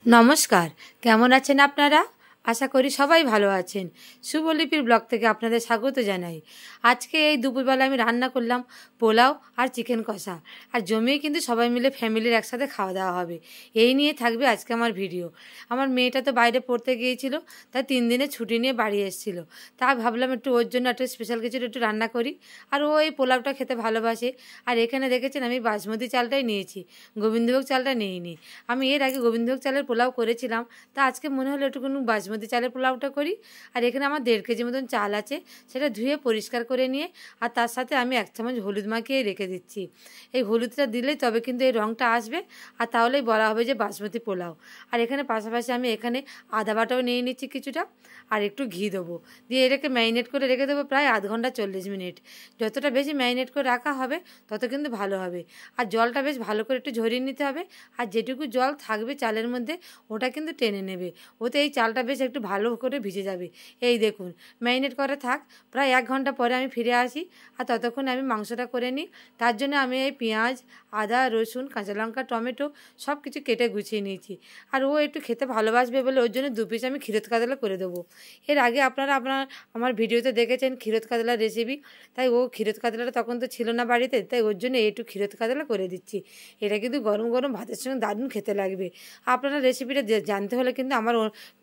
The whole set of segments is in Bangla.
নমস্কার, কেমন আছেন আপনারা? আশা করি সবাই ভালো আছেন। শুভলিপির ব্লগ থেকে আপনাদের স্বাগত জানাই। আজকে এই দুপুরবেলা আমি রান্না করলাম পোলাও আর চিকেন কষা। আর জমিয়ে কিন্তু সবাই মিলে ফ্যামিলির একসাথে খাওয়া দাওয়া হবে। এই নিয়ে থাকবে আজকে আমার ভিডিও। আমার মেয়েটা তো বাইরে পড়তে গিয়েছিল, তাই 3 দিনের ছুটি নিয়ে বাড়ি এসেছিল। তা ভাবলাম একটু ওর জন্য একটু স্পেশাল কিছু একটু রান্না করি। আর ও এই পোলাওটা খেতে ভালোবাসে। আর এখানে দেখেছেন আমি বাসমতি চালটাই নিয়েছি, গোবিন্দভোগ চালটা নিইনি। আমি এর আগে গোবিন্দভোগ চালের পোলাও করেছিলাম, তা আজকে মনে হলো একটুখানি বাসমতি চালের পোলাওটা করি। আর এখানে আমার 1.5 কেজি মতন চাল আছে, সেটা ধুয়ে পরিষ্কার করে নিয়ে আর তার সাথে আমি 1 চামচ হলুদ মাখিয়ে রেখে দিচ্ছি। এই হলুদটা দিলেই তবে কিন্তু এই রঙটা আসবে, আর তাহলেই বলা হবে যে বাসমতি পোলাও। আর এখানে পাশাপাশি আমি এখানে আদা বাটাও নিয়ে নিচ্ছি কিছুটা, আর একটু ঘি দেবো, দিয়ে এটাকে ম্যারিনেট করে রেখে দেবো প্রায় আধ ঘন্টা 40 মিনিট। যতটা বেশি ম্যারিনেট করে রাখা হবে তত কিন্তু ভালো হবে। আর জলটা বেশ ভালো করে একটু ঝরিয়ে নিতে হবে, আর যেটুকু জল থাকবে চালের মধ্যে ওটা কিন্তু টেনে নেবে। ওতে এই চালটা বেশ একটু ভালো করে ভিজে যাবে। এই দেখুন ম্যারিনেট করে থাক, প্রায় 1 ঘন্টা পরে আমি ফিরে আসি। আর ততক্ষণে আমি মাংসটা করে নিই। তার জন্য আমি এই পেঁয়াজ, আদা, রসুন, কাঁচা লঙ্কা, টমেটো সব কিছু কেটে গুছিয়ে নিয়েছি। আর ও একটু খেতে ভালোবাসবে বলে ওর জন্য 2 পিস আমি ক্ষীরত কাতলা করে দেবো। এর আগে আপনারা আমার ভিডিওতে দেখেছেন ক্ষীরত কাতলার রেসিপি, তাই ও ক্ষীরত কাতলাটা তখন তো ছিল না বাড়িতে, তাই ওর জন্য একটু ক্ষীরত কাতলা করে দিচ্ছি। এটা কিন্তু গরম গরম ভাতের সঙ্গে দারুণ খেতে লাগবে। আপনারা রেসিপিটা জানতে হলে কিন্তু আমার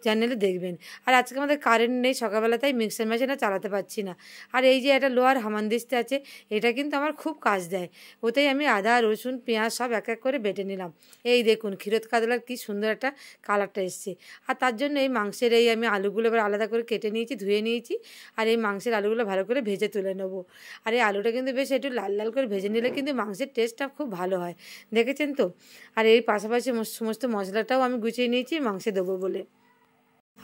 চ্যানেলে দেখবেন। আর আজকে আমাদের কারেন্ট নেই সকালবেলা, তাই মিক্সার মেশিনটা চালাতে পারছি না। আর এই যে একটা লোহার হামানদিস্তা আছে, এটা কিন্তু আমার খুব কাজ দেয়। ওতেই আমি আদা, রসুন, পেঁয়াজ সব এক এক করে বেটে নিলাম। এই দেখুন ক্ষীরত কাতলার কি সুন্দর একটা কালারটা এসছে। আর তার জন্য এই মাংসের এই আমি আলুগুলো এবার আলাদা করে কেটে নিয়েছি, ধুয়ে নিয়েছি। আর এই মাংসের আলুগুলো ভালো করে ভেজে তুলে নেবো। আর এই আলুটা কিন্তু বেশ একটু লাল লাল করে ভেজে নিলে কিন্তু মাংসের টেস্টটা খুব ভালো হয়, দেখেছেন তো। আর এই পাশাপাশি সমস্ত মশলাটাও আমি গুছিয়ে নিয়েছি মাংসে দেবো বলে।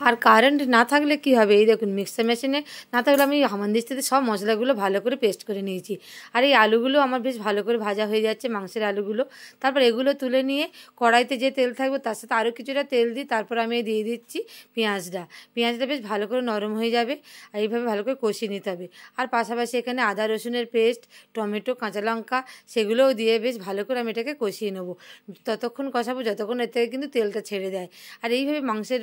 আর কারেন্ট না থাকলে কি হবে, এই দেখুন মিক্সার মেশিনে না থাকলে আমি হামানদিস্তাতে সব মশলাগুলো ভালো করে পেস্ট করে নিয়েছি। আর এই আলুগুলো আমার বেশ ভালো করে ভাজা হয়ে যাচ্ছে, মাংসের আলুগুলো। তারপর এগুলো তুলে নিয়ে কড়াইতে যে তেল থাকবে তার সাথে আরও কিছুটা তেল দিই, তারপর আমি দিয়ে দিচ্ছি পেঁয়াজটা বেশ ভালো করে নরম হয়ে যাবে। আর এইভাবে ভালো করে কষিয়ে নিতে হবে। আর পাশাপাশি এখানে আদা রসুনের পেস্ট, টমেটো, কাঁচা লঙ্কা সেগুলোও দিয়ে বেশ ভালো করে আমি এটাকে কষিয়ে নেবো। ততক্ষণ কষাবো যতক্ষণ এর থেকে কিন্তু তেলটা ছেড়ে দেয়। আর এইভাবে মাংসের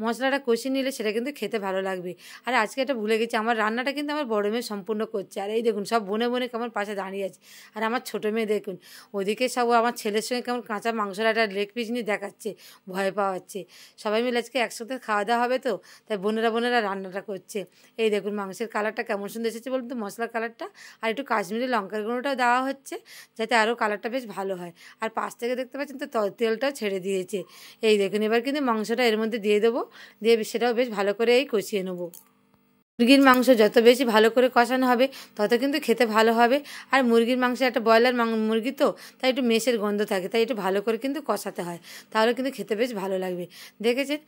মশলাটা কষিয়ে নিলে সেটা কিন্তু খেতে ভালো লাগবে। আর আজকে এটা ভুলে গেছি, আমার রান্নাটা কিন্তু আমার বড় মেয়ে সম্পূর্ণ করছে। আর এই দেখুন সব বনে বনে কেমন পাশে দাঁড়িয়ে আছে। আর আমার ছোটো মেয়ে দেখুন ওদিকে সব আমার ছেলের সঙ্গে কেমন কাঁচা মাংসটা একটা লেগ পিস নিয়ে দেখাচ্ছে, ভয় পাওয়াচ্ছে। সবাই মিলে আজকে একসাথে খাওয়া দাওয়া হবে তো, তাই বোনেরা রান্নাটা করছে। এই দেখুন মাংসের কালারটা কেমন সুন্দর এসেছে বলুন তো, মশলার কালারটা। আর একটু কাশ্মীরি লঙ্কার গুঁড়োটাও দেওয়া হচ্ছে, যাতে আরও কালারটা বেশ ভালো হয়। আর পাশ থেকে দেখতে পাচ্ছেন তো তেলটাও ছেড়ে দিয়েছে। এই দেখুন এবার কিন্তু মাংসটা এর মধ্যে দিয়ে দেবো, দিয়ে সেটাও বেশ ভালো করে এই কষিয়ে নেবো। মুরগির মাংস যত বেশি ভালো করে কষানো হবে তত কিন্তু খেতে ভালো হবে। আর মুরগির মাংস একটা ব্রয়লার মুরগি তো, তাই একটু মেষের গন্ধ থাকে, তাই একটু ভালো করে কিন্তু কষাতে হয়, তাহলে কিন্তু খেতে বেশ ভালো লাগবে। দেখেছেন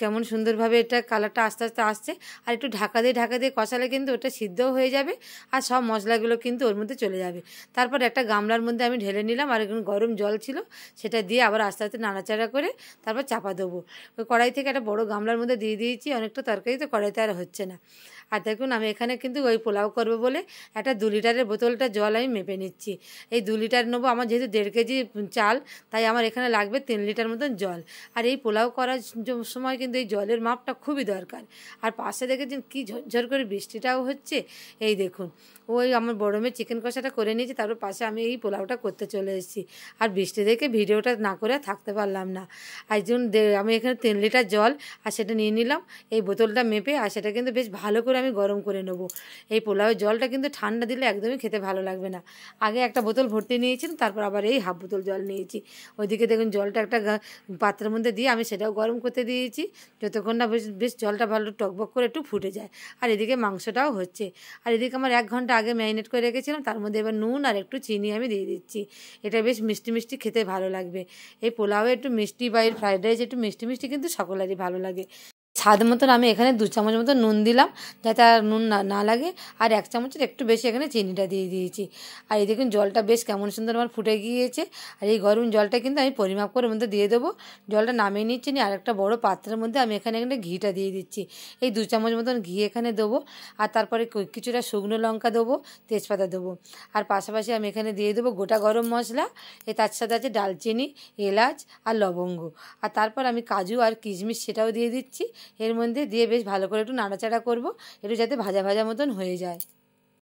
কেমন সুন্দরভাবে এটা কালারটা আস্তে আস্তে আসছে। আর একটু ঢাকা দিয়ে কষালে কিন্তু ওটা সিদ্ধও হয়ে যাবে, আর সব মশলাগুলো কিন্তু ওর মধ্যে চলে যাবে। তারপর একটা গামলার মধ্যে আমি ঢেলে নিলাম, আর এখন গরম জল ছিল সেটা দিয়ে আবার আস্তে আস্তে নাড়াচাড়া করে তারপর চাপা দেবো। ওই কড়াই থেকে একটা বড় গামলার মধ্যে দিয়ে দিয়েছি, অনেকটা তরকারি তো কড়াইতে আর হচ্ছে না। আর দেখুন আমি এখানে কিন্তু ওই পোলাও করবো বলে একটা 2 লিটারের বোতলটা জল আমি মেপে নিচ্ছি। এই 2 লিটার নেবো, আমার যেহেতু 1.5 কেজি চাল, তাই আমার এখানে লাগবে 3 লিটার মতন জল। আর এই পোলাও করার সময় কিন্তু এই জলের মাপটা খুবই দরকার। আর পাশে দেখেছেন কি ঝরঝর করে বৃষ্টিটাও হচ্ছে। এই দেখুন ওই আমার বড় মেয়ে চিকেন কষাটা করে নিয়েছি, তারপর পাশে আমি এই পোলাওটা করতে চলে এসেছি। আর বৃষ্টি দেখে ভিডিওটা না করে থাকতে পারলাম না। আর জন্য আমি এখানে 3 লিটার জল আর সেটা নিয়ে নিলাম এই বোতলটা মেপে, আর সেটা কিন্তু বেশ ভালো করে আমি গরম করে নেবো। এই পোলাওয়ের জলটা কিন্তু ঠান্ডা দিলে একদমই খেতে ভালো লাগবে না। আগে একটা বোতল ভর্তি নিয়েছিলাম, তারপর আবার এই হাফ বোতল জল নিয়েছি। ওইদিকে দেখুন জলটা একটা পাত্রের মধ্যে দিয়ে আমি সেটাও গরম করতে দিয়েছি, যতক্ষণ না বেশ জলটা ভালো টকবক করে একটু ফুটে যায়। আর এদিকে মাংসটাও হচ্ছে। আর এদিকে আমার 1 ঘন্টা আগে ম্যারিনেট করে রেখেছিলাম, তার মধ্যে এবার নুন আর একটু চিনি আমি দিয়ে দিচ্ছি। এটা বেশ মিষ্টি মিষ্টি খেতে ভালো লাগবে। এই পোলাও একটু মিষ্টি বা এই ফ্রাইড রাইস একটু মিষ্টি মিষ্টি কিন্তু সকলেরই ভালো লাগে। স্বাদ মতন আমি এখানে 2 চামচ মতো নুন দিলাম, যাতে আর নুন না লাগে। আর 1 চামচের একটু বেশি এখানে চিনিটা দিয়ে দিয়েছি। আর এই দেখুন জলটা বেশ কেমন সুন্দর আমার ফুটে গিয়েছে। আর এই গরম জলটা কিন্তু আমি পরিমাপ করে মধ্যে দিয়ে দেবো। জলটা নামিয়ে নিচ্ছি, নিয়ে আরেকটা বড় পাত্রের মধ্যে আমি এখানে ঘিটা দিয়ে দিচ্ছি। এই 2 চামচ মতন ঘি এখানে দেবো। আর তারপরে কিছুটা শুকনো লঙ্কা দেবো, তেজপাতা দেবো। আর পাশাপাশি আমি এখানে দিয়ে দেবো গোটা গরম মশলা। তার সাথে আছে দালচিনি, এলাচ আর লবঙ্গ। আর তারপর আমি কাজু আর কিশমিশ সেটাও দিয়ে দিচ্ছি এর মধ্যে। দিয়ে বেশ ভালো করে একটু নাড়াচাড়া করবো, একটু যাতে ভাজা ভাজা মতন হয়ে যায়।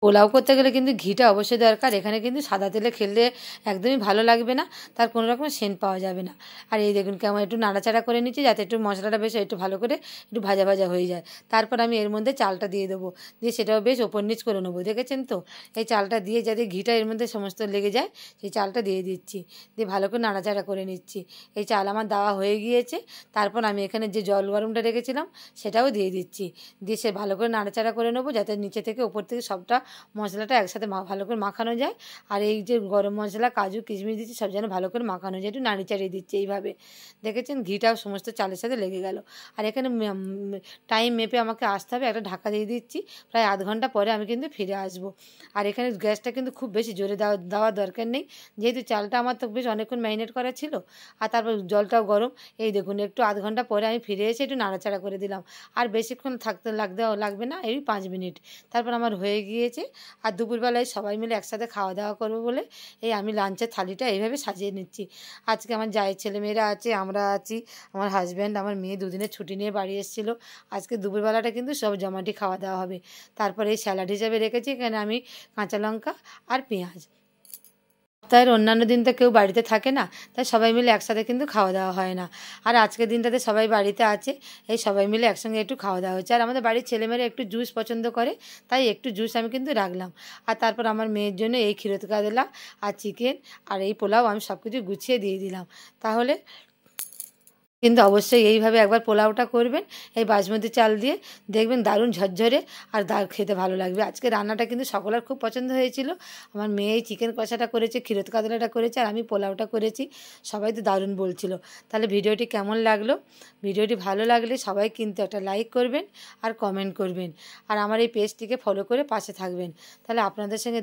পোলাও করতে গেলে কিন্তু ঘিটা অবশ্যই দরকার। এখানে কিন্তু সাদা তেলে খেলে একদমই ভালো লাগবে না, তার কোনো রকম সেন্ট পাওয়া যাবে না। আর এই দেখুন কেমন একটু নাড়াচাড়া করে নিচ্ছি, যাতে একটু মশলাটা বেশ একটু ভালো করে একটু ভাজা ভাজা হয়ে যায়। তারপর আমি এর মধ্যে চালটা দিয়ে দেবো, দিয়ে সেটাও বেশ ওপর নিচ করে নেবো। দেখেছেন তো, এই চালটা দিয়ে যাতে ঘিটা এর মধ্যে সমস্ত লেগে যায় সেই চালটা দিয়ে দিচ্ছি। দিয়ে ভালো করে নাড়াচাড়া করে নিচ্ছি। এই চাল আমার দেওয়া হয়ে গিয়েছে। তারপর আমি এখানে যে জল গরমটা রেখেছিলাম সেটাও দিয়ে দিচ্ছি। দিয়ে সে ভালো করে নাড়াচাড়া করে নেবো, যাতে নিচে থেকে ওপর থেকে সবটা মশলাটা একসাথে ভালো করে মাখানো যায়। আর এই যে গরম মশলা, কাজু, কিশমিশ দিচ্ছি, সব যেন ভালো করে মাখানো যায়। একটু নাড়ি চাড়িয়ে দিচ্ছি এইভাবে। দেখেছেন ঘিটাও সমস্ত চালের সাথে লেগে গেল। আর এখানে টাইম মেপে আমাকে আসতে হবে, একটা ঢাকা দিয়ে দিচ্ছি। প্রায় আধ ঘন্টা পরে আমি কিন্তু ফিরে আসবো। আর এখানে গ্যাসটা কিন্তু খুব বেশি জোরে দেওয়ার দরকার নেই, যেহেতু চালটা আমার তো বেশ অনেকক্ষণ ম্যারিনেট করা ছিল। আর তারপর জলটাও গরম। এই দেখুন একটু আধ ঘন্টা পরে আমি ফিরে এসে একটু নাড়াচাড়া করে দিলাম। আর বেশিক্ষণ লাগবে না, এই 5 মিনিট। তারপর আমার হয়ে গিয়েছে। আর দুপুরবেলায় সবাই মিলে একসাথে খাওয়া দাওয়া করবো বলে এই আমি লাঞ্চের থালিটা এইভাবে সাজিয়ে নিচ্ছি। আজকে আমার জায়ের ছেলেমেয়েরা আছে, আমরা আছি, আমার হাজব্যান্ড, আমার মেয়ে 2 দিনের ছুটি নিয়ে বাড়ি এসেছিলো। আজকে দুপুরবেলাটা কিন্তু সব জমাটি খাওয়া দাওয়া হবে। তারপরে এই স্যালাড হিসাবে রেখেছি এখানে আমি কাঁচা লঙ্কা আর পেঁয়াজ। সপ্তাহের অন্যান্য দিন তো কেউ বাড়িতে থাকে না, তাই সবাই মিলে একসাথে কিন্তু খাওয়া দাওয়া হয় না। আর আজকের দিনটাতে সবাই বাড়িতে আছে, এই সবাই মিলে একসঙ্গে একটু খাওয়া দাওয়া হচ্ছে। আর আমাদের বাড়ির ছেলেমেয়েরা একটু জুস পছন্দ করে, তাই একটু জুস আমি কিন্তু রাখলাম। আর তারপর আমার মেয়ের জন্য এই ক্ষীরোদ কাতলা আর চিকেন আর এই পোলাও আমি সব কিছু গুছিয়ে দিয়ে দিলাম। তাহলে কিন্তু অবশ্যই এইভাবে একবার পোলাওটা করবেন এই বাসমতি চাল দিয়ে, দেখবেন দারুণ ঝরঝরে আর খেতে ভালো লাগবে। আজকে রান্নাটা কিন্তু সকলের খুব পছন্দ হয়েছিল। আমার মেয়ে এই চিকেন কষাটা করেছে, ক্ষীরোদ কাতলাটা করেছে, আর আমি পোলাওটা করেছি। সবাই তো দারুণ বলছিল। তাহলে ভিডিওটি কেমন লাগলো? ভিডিওটি ভালো লাগলে সবাই কিন্তু একটা লাইক করবেন আর কমেন্ট করবেন। আর আমার এই পেজটিকে ফলো করে পাশে থাকবেন। তাহলে আপনাদের সঙ্গে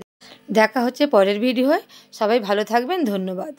দেখা হচ্ছে পরের ভিডিওয়। সবাই ভালো থাকবেন, ধন্যবাদ।